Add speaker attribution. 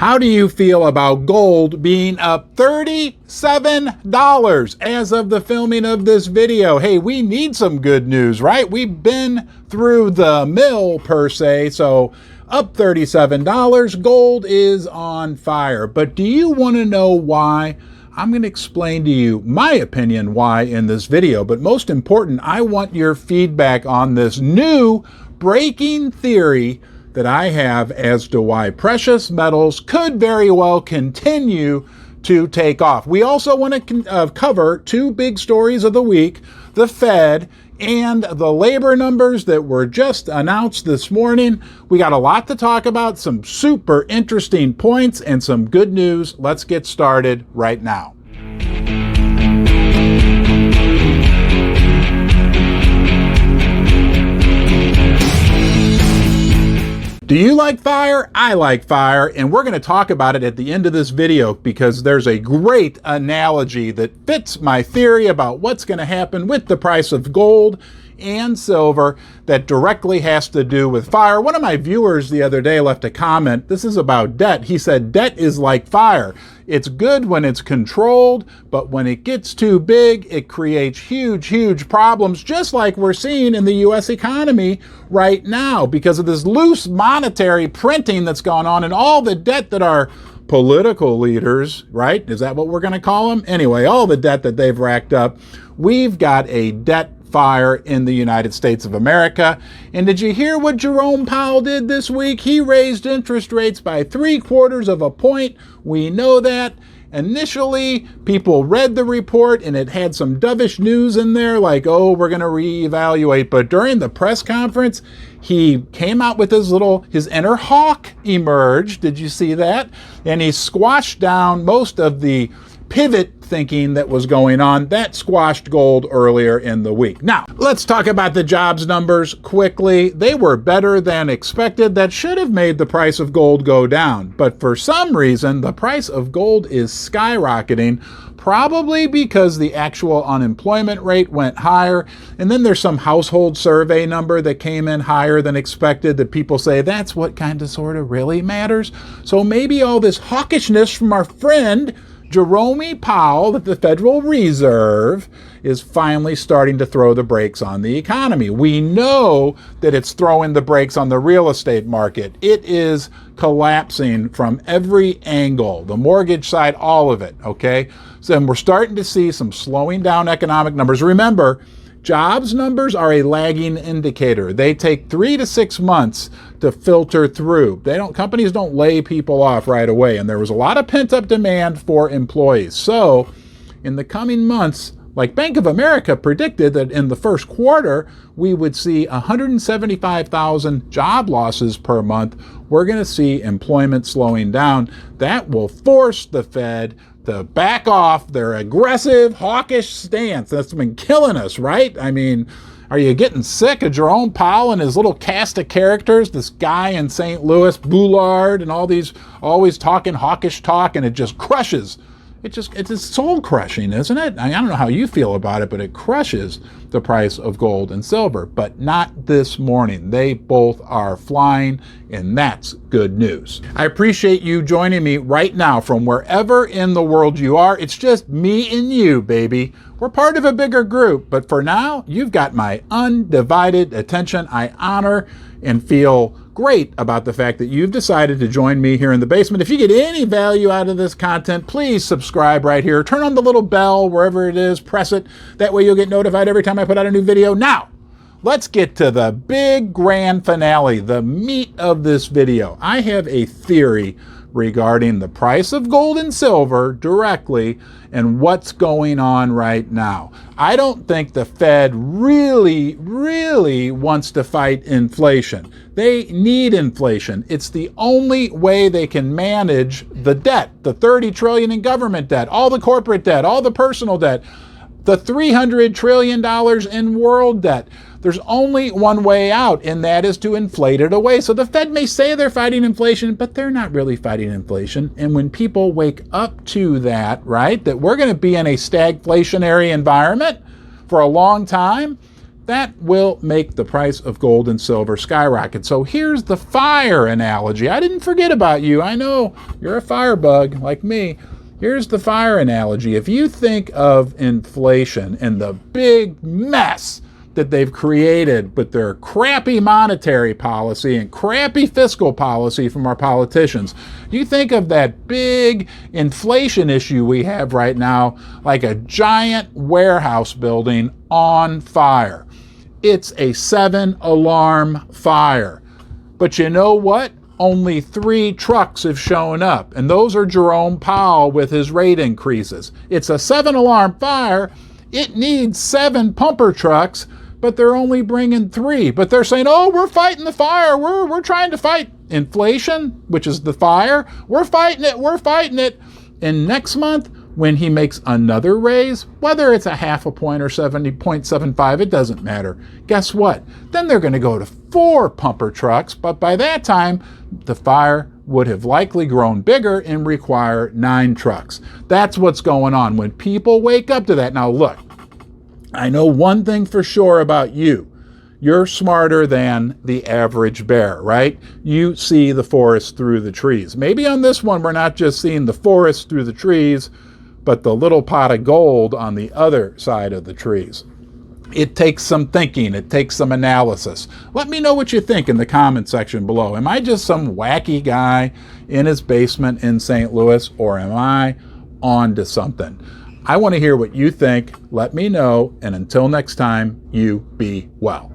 Speaker 1: How do you feel about gold being up $37 as of the filming of this video? Hey, we need some good news, right? We've been through the mill per se, so up $37, gold is on fire. But do you want to know why? I'm going to explain to you my opinion why in this video, but most important, I want your feedback on this new breaking theory that I have as to why precious metals could very well continue to take off. We also want to cover two big stories of the week, the Fed and the labor numbers that were just announced this morning. We got a lot to talk about, some super interesting points and some good news. Let's get started right now. Do you like fire? I like fire, and we're going to talk about it at the end of this video because there's a great analogy that fits my theory about what's going to happen with the price of gold and silver that directly has to do with fire. One of my viewers the other day left a comment. This is about debt. He said, debt is like fire. It's good when it's controlled, but when it gets too big, it creates huge, huge problems, just like we're seeing in the U.S. economy right now because of this loose monetary printing that's gone on and all the debt that our political leaders, right? Is that what we're going to call them? Anyway, all the debt that they've racked up. We've got a debt fire in the United States of America. And did you hear what Jerome Powell did this week? He raised interest rates by 3/4 of a point. We know that. Initially, people read the report and it had some dovish news in there like, oh, we're going to reevaluate. But during the press conference, he came out with his inner hawk emerged. Did you see that? And he squashed down most of the pivot thinking that was going on. That squashed gold earlier in the week. Now, let's talk about the jobs numbers quickly. They were better than expected. That should have made the price of gold go down. But for some reason, the price of gold is skyrocketing, probably because the actual unemployment rate went higher. And then there's some household survey number that came in higher than expected that people say that's what kind of sort of really matters. So maybe all this hawkishness from our friend Jerome Powell at the Federal Reserve is finally starting to throw the brakes on the economy. We know that it's throwing the brakes on the real estate market. It is collapsing from every angle, the mortgage side, all of it, okay? So we're starting to see some slowing down economic numbers. Remember, jobs numbers are a lagging indicator. They take 3 to 6 months to filter through. Companies don't lay people off right away. And there was a lot of pent-up demand for employees. So in the coming months, like Bank of America predicted that in the first quarter, we would see 175,000 job losses per month. We're going to see employment slowing down. That will force the Fed to back off their aggressive, hawkish stance. That's been killing us, right? I mean, are you getting sick of Jerome Powell and his little cast of characters? This guy in St. Louis, Bullard, and all these always talking hawkish talk, and it just crushes. It's soul crushing, isn't it? I don't know how you feel about it, but it crushes the price of gold and silver. But not this morning. They both are flying, and that's good news. I appreciate you joining me right now from wherever in the world you are. It's just me and you, baby. We're part of a bigger group, but for now, you've got my undivided attention. I honor and feel great about the fact that you've decided to join me here in the basement. If you get any value out of this content, please subscribe right here. Turn on the little bell wherever it is. Press it. That way you'll get notified every time I put out a new video. Now, let's get to the big grand finale, the meat of this video. I have a theory regarding the price of gold and silver directly and what's going on right now. I don't think the Fed really wants to fight inflation. They need inflation. It's the only way they can manage the debt, the $30 trillion in government debt, all the corporate debt, all the personal debt, the $300 trillion in world debt. There's only one way out, and that is to inflate it away. So the Fed may say they're fighting inflation, but they're not really fighting inflation. And when people wake up to that, right, that we're going to be in a stagflationary environment for a long time, that will make the price of gold and silver skyrocket. So here's the fire analogy. I didn't forget about you. I know you're a firebug like me. Here's the fire analogy. If you think of inflation and the big mess that they've created with their crappy monetary policy and crappy fiscal policy from our politicians, you think of that big inflation issue we have right now like a giant warehouse building on fire. It's a 7-alarm fire. But you know what? Only 3 trucks have shown up, and those are Jerome Powell with his rate increases. It's a 7-alarm fire. It needs 7 pumper trucks, but they're only bringing 3. But they're saying, oh, we're fighting the fire. We're trying to fight inflation, which is the fire. We're fighting it. And next month, when he makes another raise, whether it's a half a point or 70.75, it doesn't matter. Guess what? Then they're going to go to 4 pumper trucks, but by that time, the fire would have likely grown bigger and require 9 trucks. That's what's going on when people wake up to that. Now look, I know one thing for sure about you. You're smarter than the average bear, right? You see the forest through the trees. Maybe on this one, we're not just seeing the forest through the trees, but the little pot of gold on the other side of the trees. It takes some thinking. It takes some analysis. Let me know what you think in the comment section below. Am I just some wacky guy in his basement in St. Louis, or am I on to something? I want to hear what you think. Let me know. And until next time, you be well.